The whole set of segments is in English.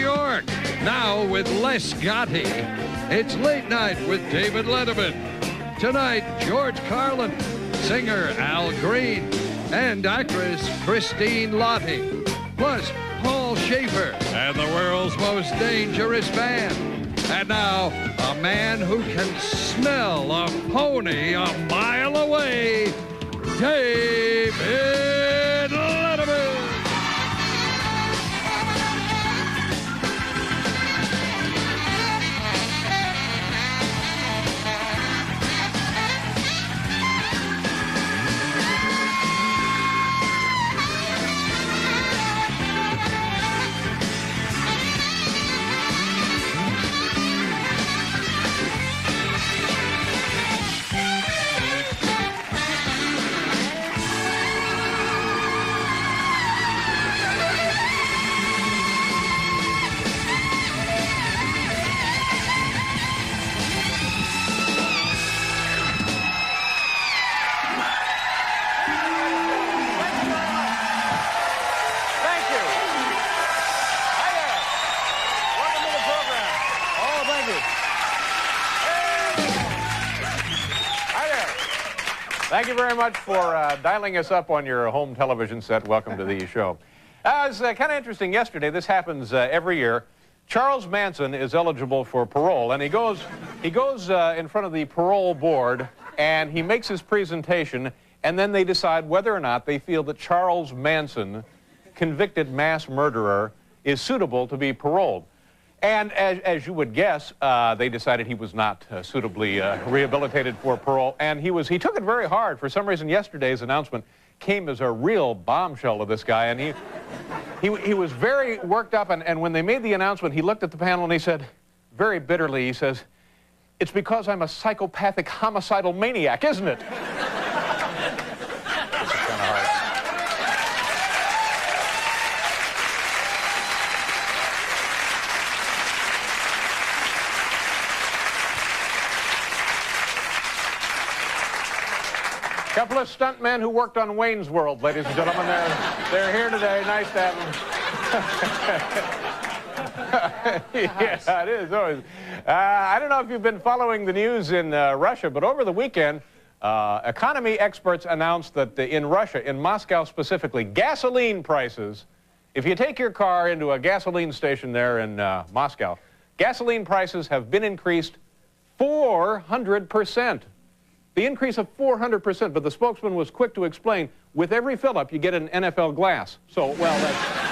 York. Now with Les Gotti, it's Late Night with David Letterman. Tonight, George Carlin, singer Al Green, and actress Christine Lottie. Plus, Paul Schaefer and the world's most dangerous man. And now, a man who can smell a pony a mile away, David Letterman. Thank you very much for dialing us up on your home television set. Welcome to the show. It was kind of interesting yesterday. This happens every year. Charles Manson is eligible for parole, and he goes in front of the parole board, and he makes his presentation, and then they decide whether or not they feel that Charles Manson, convicted mass murderer, is suitable to be paroled. And as you would guess, they decided he was not suitably rehabilitated for parole, and he took it very hard. For some reason, yesterday's announcement came as a real bombshell to this guy, and he was very worked up, and when they made the announcement, he looked at the panel and he said, very bitterly, he says, "It's because I'm a psychopathic homicidal maniac, isn't it?" Couple of stuntmen who worked on Wayne's World, ladies and gentlemen. They're here today. Nice to have them. Yeah, it is always. I don't know if you've been following the news in Russia, but over the weekend, economy experts announced that in Russia, in Moscow specifically, gasoline prices, if you take your car into a gasoline station there in Moscow, gasoline prices have been increased 400%. The increase of 400%, but the spokesman was quick to explain, with every fill-up, you get an NFL glass. So, well,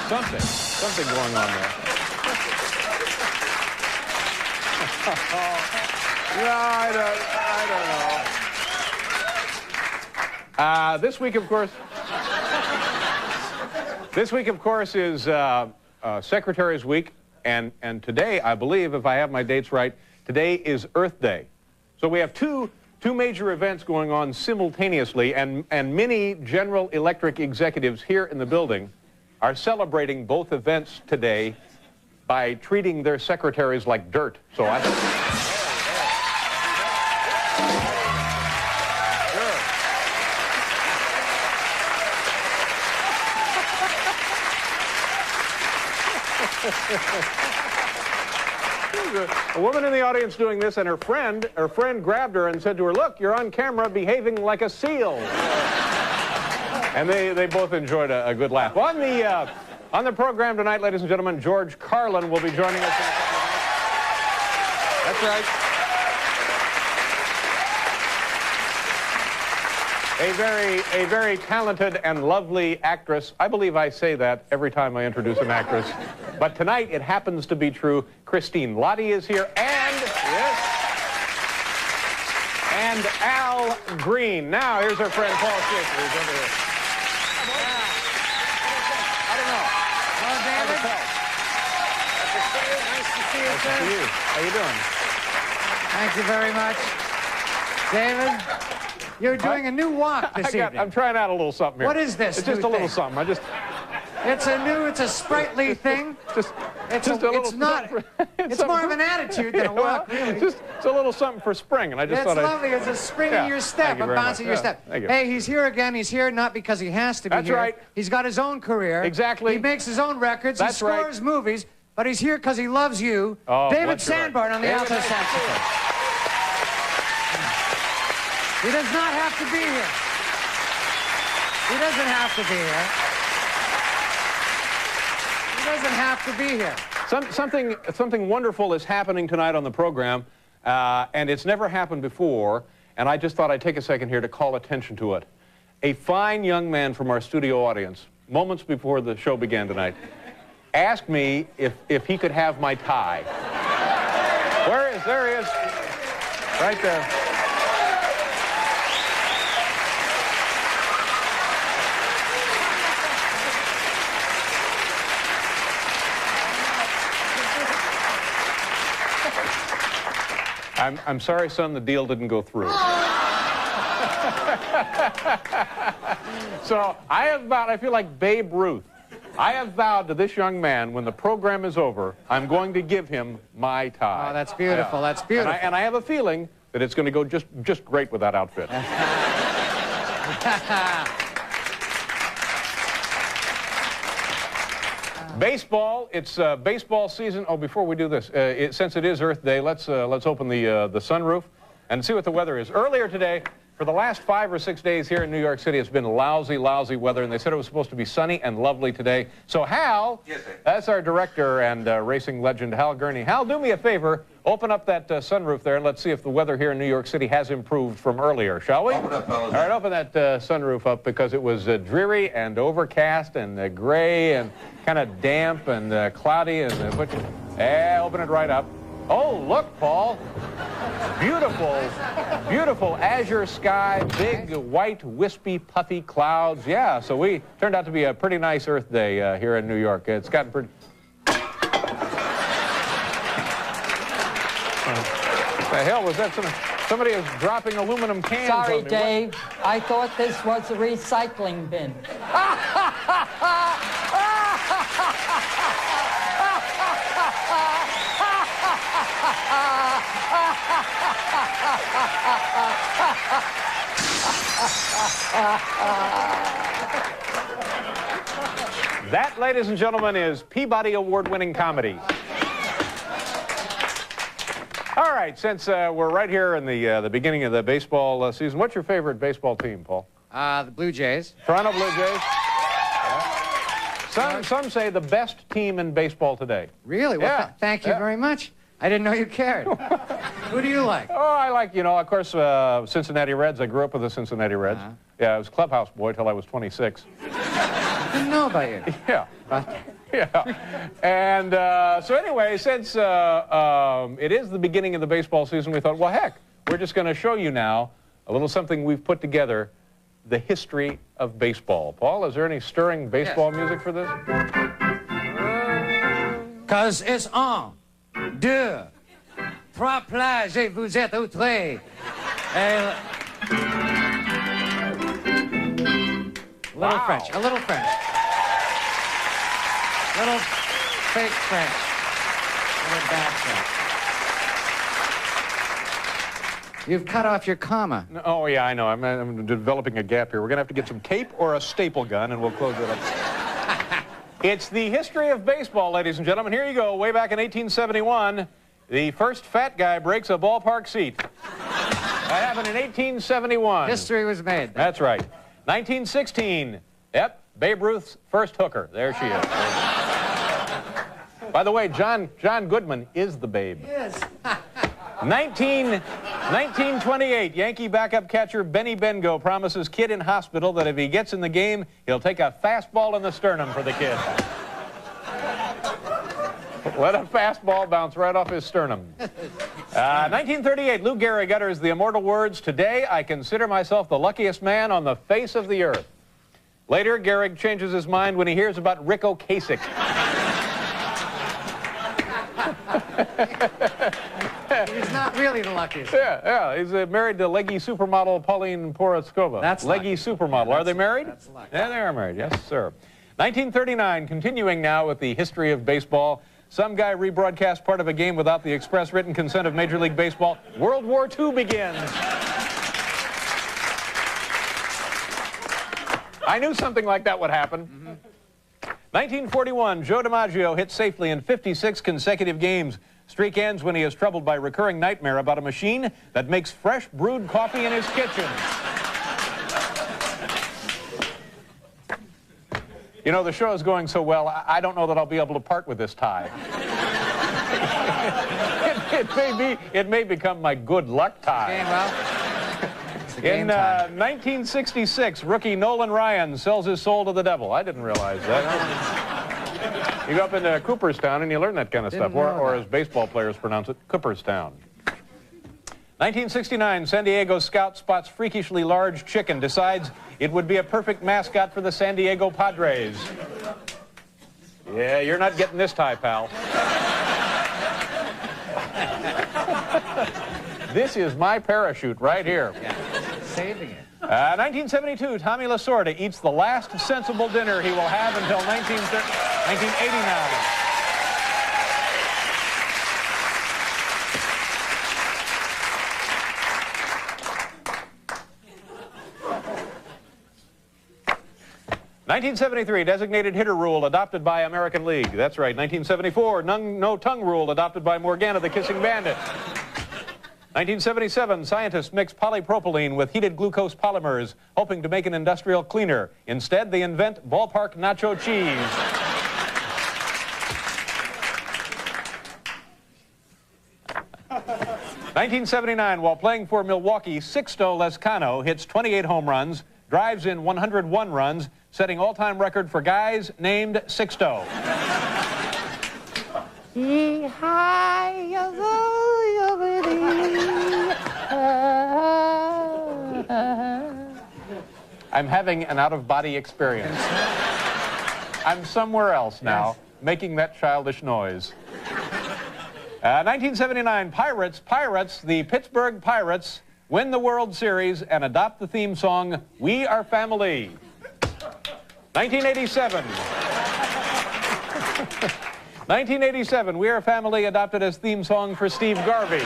that's something going on there. Yeah, I don't know. This week, of course, is Secretary's Week, and today, I believe, if I have my dates right, today is Earth Day. So we have two major events going on simultaneously, and many General Electric executives here in the building are celebrating both events today by treating their secretaries like dirt. So I... A woman in the audience doing this, and her friend grabbed her and said to her, "Look, you're on camera behaving like a seal." And they both enjoyed a good laugh. On the program tonight, ladies and gentlemen, George Carlin will be joining us. That's right. A very talented and lovely actress. I believe I say that every time I introduce an actress. But tonight, it happens to be true. Christine Lottie is here, and Al Green. Now, here's our friend Paul Schaefer, who's over here. I don't know. Hello, David. Nice to see you, Nice sir. to see you. How you doing? Thank you very much. David, you're doing a new walk this evening. I'm trying out a little something here. What is this? It's just a little something. It's a sprightly thing. It's more of an attitude than a walk, really. It's a little something for spring, and I just thought lovely. It's a spring in your step, a bounce in your step. Thank you. Hey, he's here again. He's here not because he has to be here. That's right. He's got his own career. Exactly. He makes his own records. That's he scores movies. but he's here because he loves you. Oh, David Sandborn on the alto saxophone. He does not have to be here. He doesn't have to be here. He doesn't have to be here. Something wonderful is happening tonight on the program, and it's never happened before, and I just thought I'd take a second here to call attention to it. A fine young man from our studio audience, moments before the show began tonight, asked me if he could have my tie. There he is. Right there. I'm sorry, son, the deal didn't go through. So I feel like Babe Ruth. I have vowed to this young man, when the program is over, I'm going to give him my tie. Oh, that's beautiful. That's beautiful. And I have a feeling that it's going to go just great with that outfit. Baseball, it's baseball season. Oh, before we do this, since it is Earth Day, let's open the sunroof and see what the weather is. Earlier today, for the last 5 or 6 days here in New York City, it's been lousy, lousy weather, and they said it was supposed to be sunny and lovely today. So Hal, yes, sir. That's our director and racing legend, Hal Gurney. Hal, do me a favor, open up that sunroof there, and let's see if the weather here in New York City has improved from earlier, shall we? Open up, fellas. All right, open that sunroof up, because it was dreary and overcast and gray and kind of damp and cloudy. And open it right up. Oh, look, Paul. Beautiful, beautiful azure sky, big, white, wispy, puffy clouds. Yeah, so we turned out to be a pretty nice Earth Day here in New York. It's gotten pretty... What the hell was that? Somebody is dropping aluminum cans on me. Sorry, Dave. I thought this was a recycling bin. That, ladies and gentlemen, is Peabody Award-winning comedy. All right, since we're right here in the beginning of the baseball season, what's your favorite baseball team, Paul? The Blue Jays. Toronto Blue Jays. Yeah. Some say the best team in baseball today. Really? Well, Yeah. Thank you very much. I didn't know you cared. Who do you like? Oh, I like, of course, Cincinnati Reds. I grew up with the Cincinnati Reds. Yeah, I was clubhouse boy till I was 26. I didn't know about you. Yeah. Yeah. And so anyway, since it is the beginning of the baseball season, we thought, well, heck, we're just going to show you now a little something we've put together, the history of baseball. Paul, is there any stirring baseball music for this? 'Cause it's on. 2, 3 plages et vous êtes outrés. Little French, a little French. Little fake French. Little bad French. You've cut off your comma. No, oh, yeah, I know. I'm developing a gap here. We're going to have to get some tape or a staple gun, and we'll close it up. It's the history of baseball, ladies and gentlemen. Here you go. Way back in 1871, the first fat guy breaks a ballpark seat. That happened in 1871. History was made. That's right. 1916. Yep, Babe Ruth's first hooker. There she is. By the way, John Goodman is the Babe. Yes. 1928, Yankee backup catcher Benny Bengo promises kid in hospital that if he gets in the game, he'll take a fastball in the sternum for the kid. Let a fastball bounce right off his sternum. 1938, Lou Gehrig utters the immortal words, "Today I consider myself the luckiest man on the face of the earth." Later, Gehrig changes his mind when he hears about Rick Ocasek. He's not really the luckiest. Yeah. He's married to leggy supermodel Pauline Poroskova. That's leggy supermodel. Are they married? That's lucky. Yeah, they are married. Yes, sir. 1939, continuing now with the history of baseball. Some guy rebroadcast part of a game without the express written consent of Major League Baseball. World War II begins. I knew something like that would happen. 1941, Joe DiMaggio hit safely in 56 consecutive games. Streak ends when he is troubled by recurring nightmare about a machine that makes fresh brewed coffee in his kitchen. You know, the show is going so well, I don't know that I'll be able to part with this tie. it may become my good luck tie. Okay, well, in 1966, rookie Nolan Ryan sells his soul to the devil. I didn't realize that. You go up into Cooperstown and you learn that kind of stuff, or as baseball players pronounce it, Cooperstown. 1969, San Diego scout spots freakishly large chicken, decides it would be a perfect mascot for the San Diego Padres. Yeah, you're not getting this tie, pal. This is my parachute right here. yeah. Saving it. 1972, Tommy Lasorda eats the last sensible dinner he will have until 1989. (1973) designated hitter rule adopted by American League. That's right. 1974, no tongue rule adopted by Morgana the Kissing Bandit. 1977, scientists mix polypropylene with heated glucose polymers, hoping to make an industrial cleaner. Instead, they invent ballpark nacho cheese. (1979), while playing for Milwaukee, Sixto Lezcano hits 28 home runs, drives in 101 runs, setting all-time record for guys named Sixto. I'm having an out-of-body experience. I'm somewhere else now, making that childish noise. 1979, Pirates, the Pittsburgh Pirates, win the World Series and adopt the theme song, We Are Family. 1987. 1987, We Are Family adopted as theme song for Steve Garvey.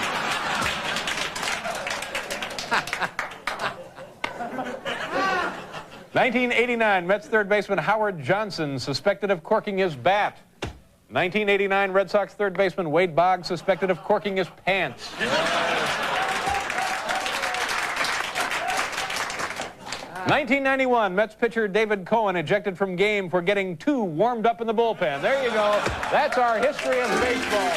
1989, Mets third baseman Howard Johnson suspected of corking his bat. 1989, Red Sox third baseman Wade Boggs suspected of corking his pants. 1991, Mets pitcher David Cohen ejected from game for getting too warmed up in the bullpen. There you go. That's our history of baseball.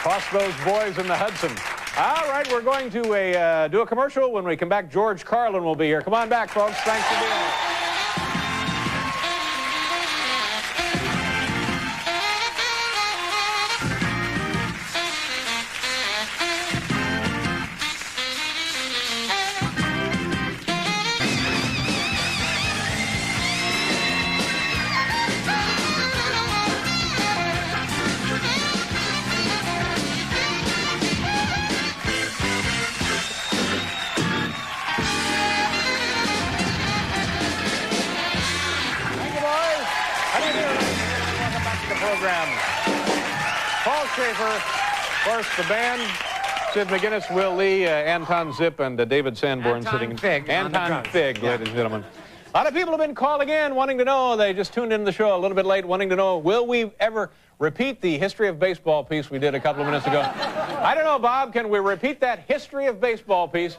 Toss those boys in the Hudson. All right, we're going to do a commercial. When we come back, George Carlin will be here. Come on back, folks. Thanks for being here. Paul Schaefer, of course, the band, Sid McGinnis, Will Lee, Anton Zip, and David Sanborn sitting. Anton Fig, ladies and gentlemen. A lot of people have been calling in wanting to know, they just tuned into the show a little bit late, wanting to know, will we ever repeat the history of baseball piece we did a couple of minutes ago? I don't know, Bob, can we repeat that history of baseball piece?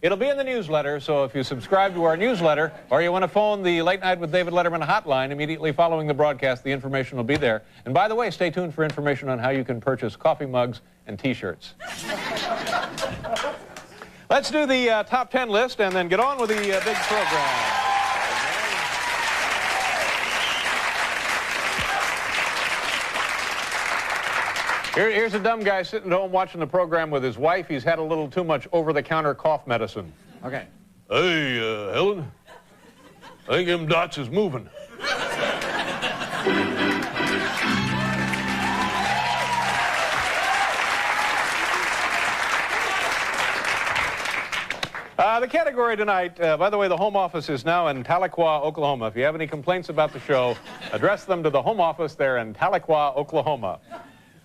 It'll be in the newsletter, so if you subscribe to our newsletter or you want to phone the Late Night with David Letterman hotline immediately following the broadcast, the information will be there. And by the way, stay tuned for information on how you can purchase coffee mugs and T-shirts. Let's do the top 10 list and then get on with the big program. Here's a dumb guy sitting at home watching the program with his wife. He's had a little too much over-the-counter cough medicine. Okay. Hey, Helen, I think them dots is moving. The category tonight, by the way, the home office is now in Tahlequah, Oklahoma. If you have any complaints about the show, address them to the home office there in Tahlequah, Oklahoma.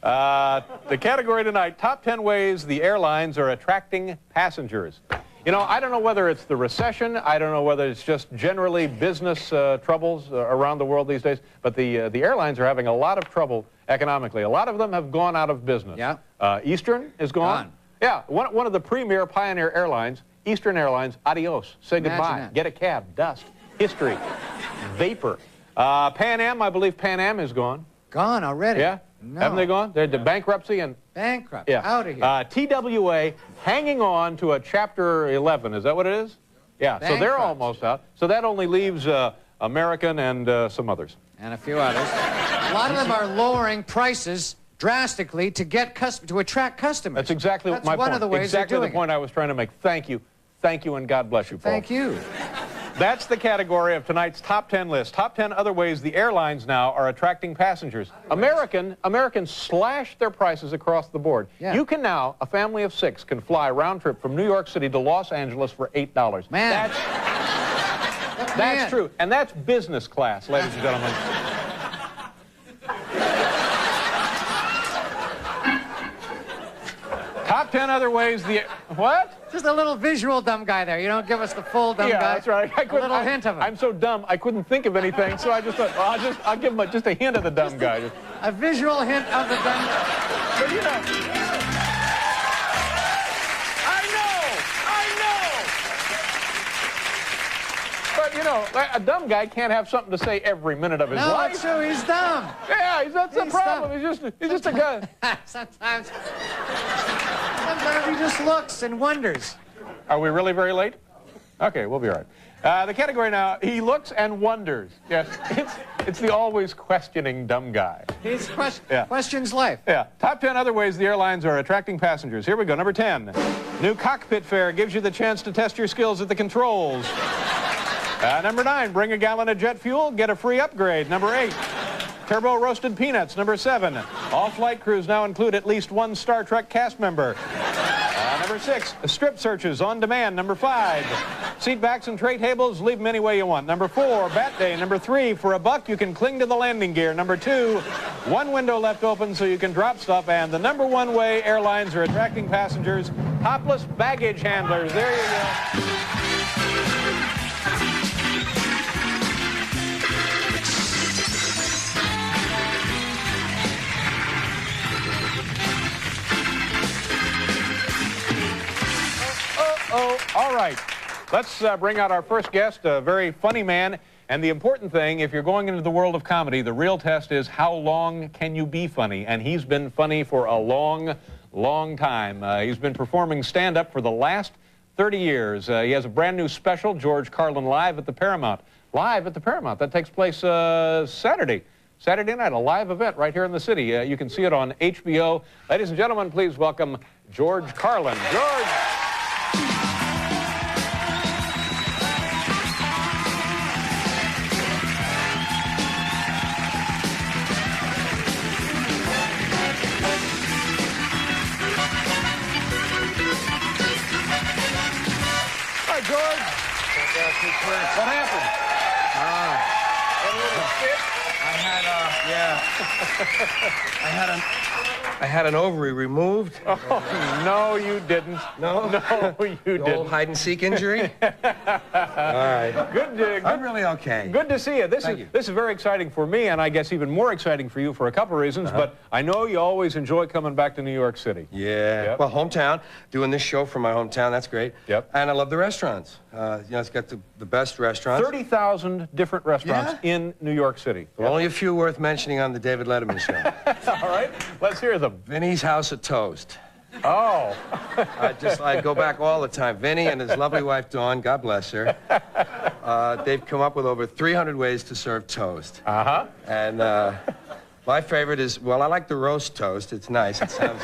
The category tonight, top 10 ways the airlines are attracting passengers. You know, I don't know whether it's the recession, I don't know whether it's just generally business troubles around the world these days, but the airlines are having a lot of trouble economically. A lot of them have gone out of business. Yeah. Eastern is gone. Yeah, one of the premier pioneer airlines, Eastern Airlines, adios, say goodbye, get a cab, dust, history, vapor. Pan Am, I believe Pan Am is gone. Gone already? Yeah. No. Haven't they gone? They're bankruptcy and... Bankrupt. Yeah. Out of here. TWA hanging on to a Chapter 11. Is that what it is? Yeah. Bankrupt. So they're almost out. So that only leaves American and some others. And a few others. A lot of them are lowering prices drastically to attract customers. That's exactly my point. One of the ways exactly they're the doing point I was trying to make. Thank you. Thank you, and God bless you, Paul. Thank you. That's the category of tonight's top 10 list. Top 10 other ways the airlines now are attracting passengers. Americans slashed their prices across the board. Yeah. You can now, a family of 6 can fly round trip from New York City to Los Angeles for $8. Man. That's true. And that's business class, ladies and gentlemen. Top 10 other ways the... What? Just a little visual dumb guy there. You don't give us the full dumb guy. Yeah, that's right. A little hint of him. I'm so dumb, I couldn't think of anything, so I just thought, well, I'll give him just a hint of the dumb guy. A visual hint of the dumb guy. But, you know... I know! But, you know, a dumb guy can't have something to say every minute of his life. No, it's true. He's dumb. Yeah, that's the problem. He's just a guy. Sometimes he just looks and wonders. Are we really very late? Okay, we'll be all right. The category now, he looks and wonders. Yes, it's the always questioning dumb guy. He's questions life. Yeah. Top 10 other ways the airlines are attracting passengers. Here we go. Number 10. New cockpit fare gives you the chance to test your skills at the controls. Number 9. Bring a gallon of jet fuel, get a free upgrade. Number 8. Turbo roasted peanuts. Number 7. All flight crews now include at least one Star Trek cast member. Number 6. Strip searches on demand. Number 5. Seat backs and tray tables, leave them any way you want. Number 4. Bat day. Number 3. For $1, you can cling to the landing gear. Number 2. One window left open so you can drop stuff. And the number 1 way airlines are attracting passengers, topless baggage handlers. There you go. All right. Let's bring out our first guest, a very funny man. And the important thing, if you're going into the world of comedy, the real test is how long can you be funny? And he's been funny for a long, long time. He's been performing stand-up for the last 30 years. He has a brand new special, George Carlin, Live at the Paramount. Live at the Paramount. That takes place Saturday night, a live event right here in the city. You can see it on HBO. Ladies and gentlemen, please welcome George Carlin. George. Hi, George. What happened? I had an ovary removed. Oh, no, you didn't. No? No, you didn't. Old hide-and-seek injury? All right. Good. I'm really okay. Good to see you. This is very exciting for me, and I guess even more exciting for you for a couple of reasons. But I know you always enjoy coming back to New York City. Yeah. Yep. Well, hometown. Doing this show from my hometown. That's great. Yep. And I love the restaurants. You know, it's got the best restaurants. 30,000 different restaurants in New York City. Well, only a few worth mentioning on the David Letterman show. All right. Let's hear them. Vinny's House of Toast. Oh. I go back all the time. Vinny and his lovely wife, Dawn, God bless her. They've come up with over 300 ways to serve toast. Uh-huh. And my favorite is, well, I like the roast toast. It's nice. It sounds...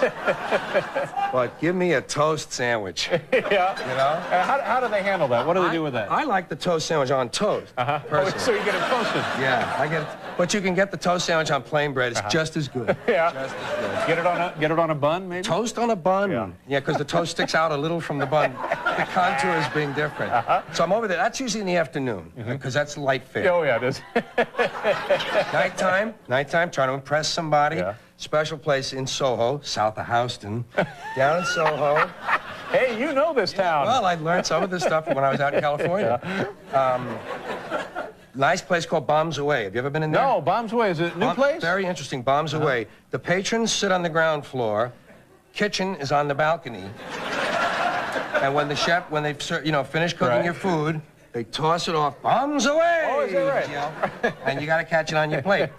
But give me a toast sandwich. Yeah. You know? How do they handle that? What do they do with that? I like the toast sandwich on toast. Uh-huh. Personally. So you get it toasted. Yeah, I get it. But you can get the toast sandwich on plain bread. It's just as good. Yeah. Just as good. Get it on a bun, maybe? Toast on a bun. Yeah. Yeah, because the toast sticks out a little from the bun. the contours being different. So I'm over there. That's usually in the afternoon, because that's light fare. Oh, yeah, it is. Nighttime, trying to impress somebody. Yeah. Special place in Soho, south of Houston, down in Soho. Hey, you know this town. Well, I learned some of this stuff when I was out in California. Nice place called Bombs Away. Have you ever been in there? No, Bombs Away. Is it a new place? Very interesting. Bombs Away. The patrons sit on the ground floor. Kitchen is on the balcony. And when the chef, when they've finished cooking your food, they toss it off. Bombs away! Oh, is that right? You know? And you got to catch it on your plate.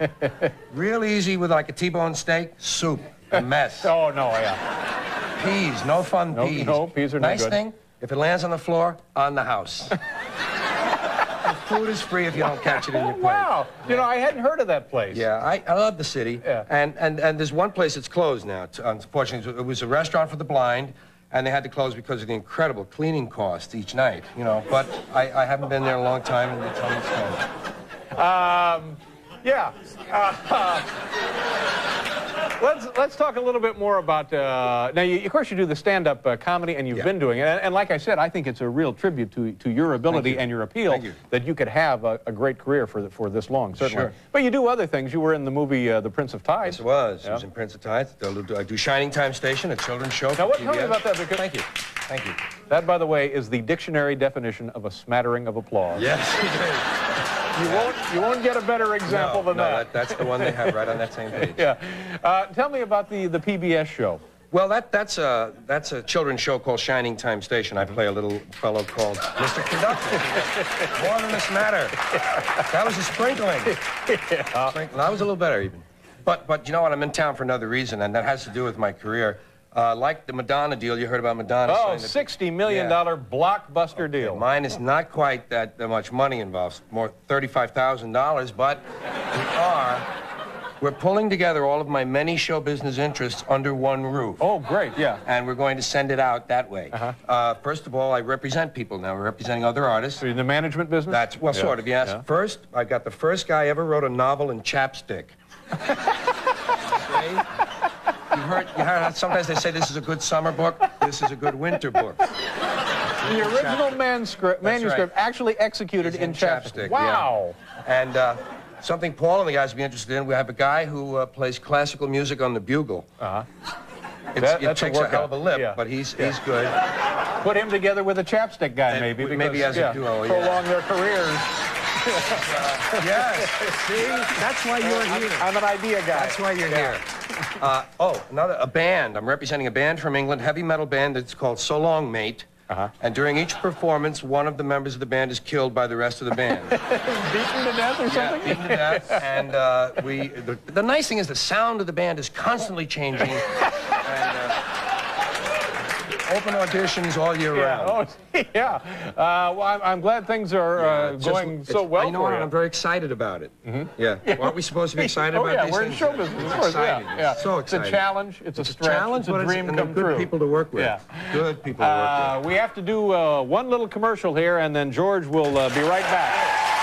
Real easy with like a T-bone steak, soup, a mess. Oh, no, yeah. Peas, no fun peas. No, peas are no nice good. Thing, if it lands on the floor, on the house. The food is free if you don't catch it in your plate. Wow. You know, I hadn't heard of that place. Yeah, I love the city. Yeah. And there's one place that's closed now, unfortunately. It was a restaurant for the blind, and they had to close because of the incredible cleaning costs each night, you know. But I haven't been there in a long time, and it's on its Yeah. Let's talk a little bit more about, now, of course, you do the stand-up comedy, and you've been doing it. And like I said, I think it's a real tribute to your ability and your appeal that you could have a great career for this long, certainly. Sure. But you do other things. You were in the movie The Prince of Tides. Yes, it was. Yeah. I was in Prince of Tides. I do Shining Time Station, a children's show. Now, tell me about that. Because Thank you. Thank you. that, by the way, is the dictionary definition of a smattering of applause. Yes, it is. You won't get a better example than that. That's the one they have right on that same page. Yeah. Tell me about the PBS show. Well, that's a children's show called Shining Time Station. I play a little fellow called Mr. Conductor. More than this matter. That was a sprinkling. That was a little better even. But you know what? I'm in town for another reason, and that has to do with my career. Like the Madonna deal, you heard about Madonna. Oh, $60 million blockbuster deal. Mine is not quite that much money involved, more $35,000, but we're pulling together all of my many show business interests under one roof. Oh, great, yeah. And we're going to send it out that way. First of all, I represent people now. We're representing other artists. So you're in the management business? Sort of, yes. Yeah. First, I got the first guy ever wrote a novel in chapstick. Okay? You heard sometimes they say this is a good summer book, this is a good winter book. The original manuscript actually executed in chapstick. Wow. Yeah. And something Paul and the guys would be interested in, we have a guy who plays classical music on the bugle. It takes a hell of a lip, but he's good. Put him together with a chapstick guy, and maybe. Maybe as a duo, prolong their careers. Yes. See? That's why you're here. I'm an idea guy. That's why you're here. A band. I'm representing a band from England, heavy metal band that's called So Long, Mate. And during each performance, one of the members of the band is killed by the rest of the band. Beaten to death or something? Yeah, beaten to death. And the nice thing is the sound of the band is constantly changing. Open auditions all year round. Oh, yeah. Well, I'm glad things are going so well I know, for you. I'm very excited about it. Yeah. Aren't we supposed to be excited about these we're things? in show business, of course. Yeah. So It's excited. a challenge. It's a stretch. It's a dream come good true. people to work with. Yeah. Good people to work with. We have to do one little commercial here, and then George will be right back.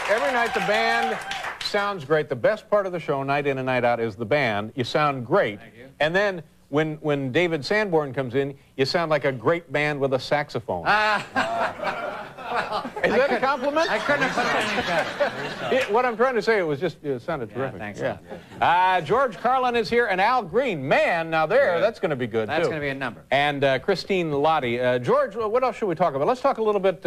Every night the band sounds great. The best part of the show, night in and night out, is the band. You sound great. Thank you. And then when David Sanborn comes in, you sound like a great band with a saxophone. Is that a compliment? I couldn't have put it any better. What I'm trying to say, it sounded terrific. Thanks. Yeah. George Carlin is here, and Al Green. Man, now that's going to be good, That's too. going to be a number. And Christine Lottie. George, what else should we talk about? Let's talk a little bit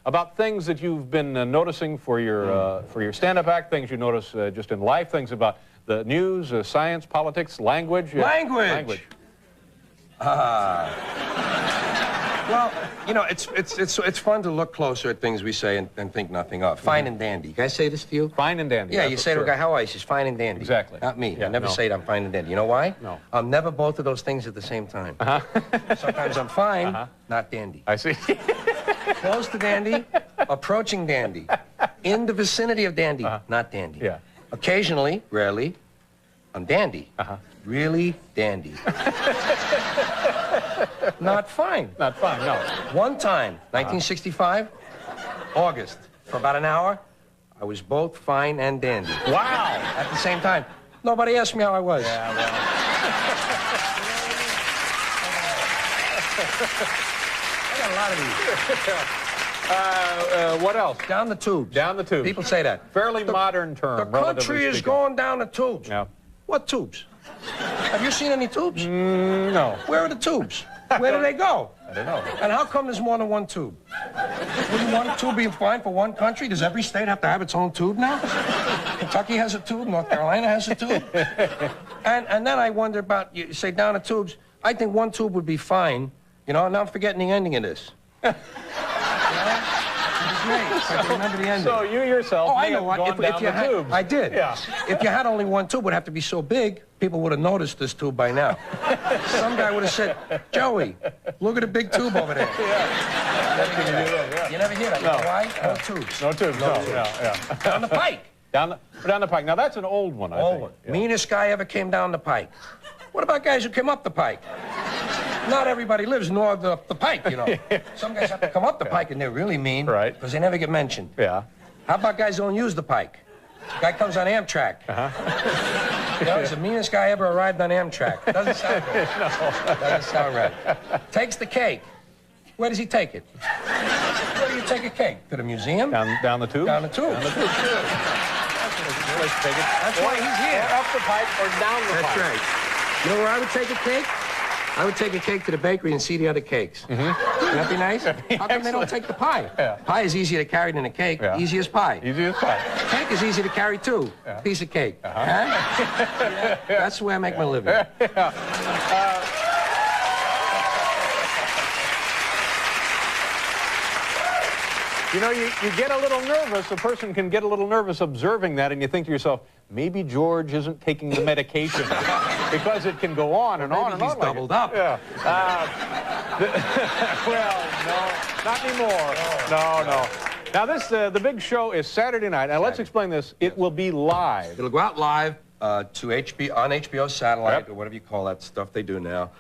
about things that you've been noticing for your stand-up act, things you notice just in life, things about the news, science, politics, language. Language. Well, you know, it's fun to look closer at things we say and think nothing of. Fine and dandy. You guys say this to you? Fine and dandy. Yeah, you say to a guy, how are you? He's fine and dandy. Exactly. Not me. Yeah, I never say it, I'm fine and dandy. You know why? No. I'm never both of those things at the same time. Sometimes I'm fine, not dandy. I see. Close to dandy, approaching dandy, in the vicinity of dandy, not dandy. Yeah. Occasionally, rarely, I'm dandy. Really dandy. Not fine. Not fine, no. One time, 1965, August, for about an hour, I was both fine and dandy. Wow. At the same time. Nobody asked me how I was. Yeah, well. I got a lot of these. What else? Down the tubes. Down the tubes. People say that. Fairly modern term, The country is going down the tubes. Yeah. What tubes? Have you seen any tubes? No. Where are the tubes? Where do they go? I don't know. And how come there's more than one tube? Wouldn't one tube be fine for one country? Does every state have to have its own tube now? Kentucky has a tube. North Carolina has a tube. And then I wonder about, you say down the tubes, I think one tube would be fine. You know, now I'm forgetting the ending of this. You know? It's great. I can remember the ending. So you yourself I may know have what. gone down the tubes. I did. Yeah. If you had only one tube, it would have to be so big, people would have noticed this tube by now. Some guy would have said, Joey, look at the big tube over there. Yeah. You never hear that. No. You know why? No tubes. No tubes, no. tubes. Yeah. Down the pike. Down the pike. Now, that's an old one, I Old think. one. Yeah. Meanest guy ever came down the pike. What about guys who came up the pike? Not everybody lives north of the pike, you know. Some guys have to come up the pike, and they're really mean. Right. Because they never get mentioned. Yeah. How about guys who don't use the pike? Guy comes on Amtrak. You know, he's the meanest guy ever arrived on Amtrak. Doesn't sound right. No. Doesn't sound right. Takes the cake. Where does he take it? Where do you take a cake? To the museum? Down the tube? Down the tube. Down the tube. That's why he's here. Or up the pipe or down the pipe. That's right. You know where I would take a cake? I would take a cake to the bakery and see the other cakes. Wouldn't that be nice? How come they don't take the pie? Yeah. Pie is easier to carry than a cake. Yeah. Easy as pie. Easy as pie. Cake is easy to carry, too. Piece of cake. Huh? That's the way I make my living. You know, you get a little nervous. A person can get a little nervous observing that, and you think to yourself, maybe George isn't taking the medication because it can go on and on and on. He's doubled up. Yeah. Well, no, not anymore. No. Now, the big show is Saturday night. Now, let's explain this. It will be live. It'll go out live to HBO, on HBO satellite, Yep. or whatever you call that stuff they do now.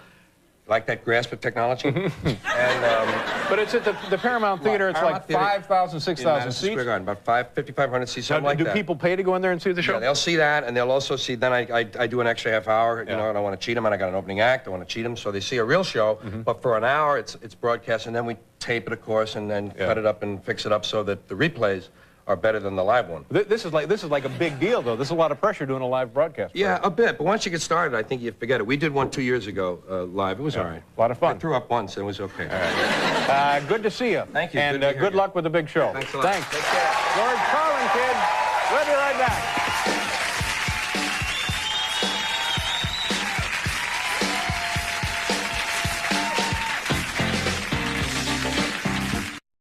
Like that grasp of technology. But it's at the Paramount Theater. It's Paramount like Theater 5,000, 6,000 Madison seats. Square Garden, about 5,500 seats, Now, something like do that. people pay to go in there and see the show? Yeah, they'll see that, and they'll also see, then I do an extra half hour, you know, and I want to cheat them, and I got an opening act, I want to cheat them, so they see a real show, but for an hour it's broadcast, and then we tape it, of course, and then cut it up and fix it up so that the replays are better than the live one. This is like a big deal, though. This is a lot of pressure doing a live broadcast. Yeah, a bit, but once you get started, I think you forget it. We did one 2 years ago live. It was all right. A lot of fun. I threw up once, and it was okay. Good to see you. Thank you. And Good to hear good you. luck with the big show. Thanks a lot. Thanks. Take care. George Carlin, kid. We'll be right back.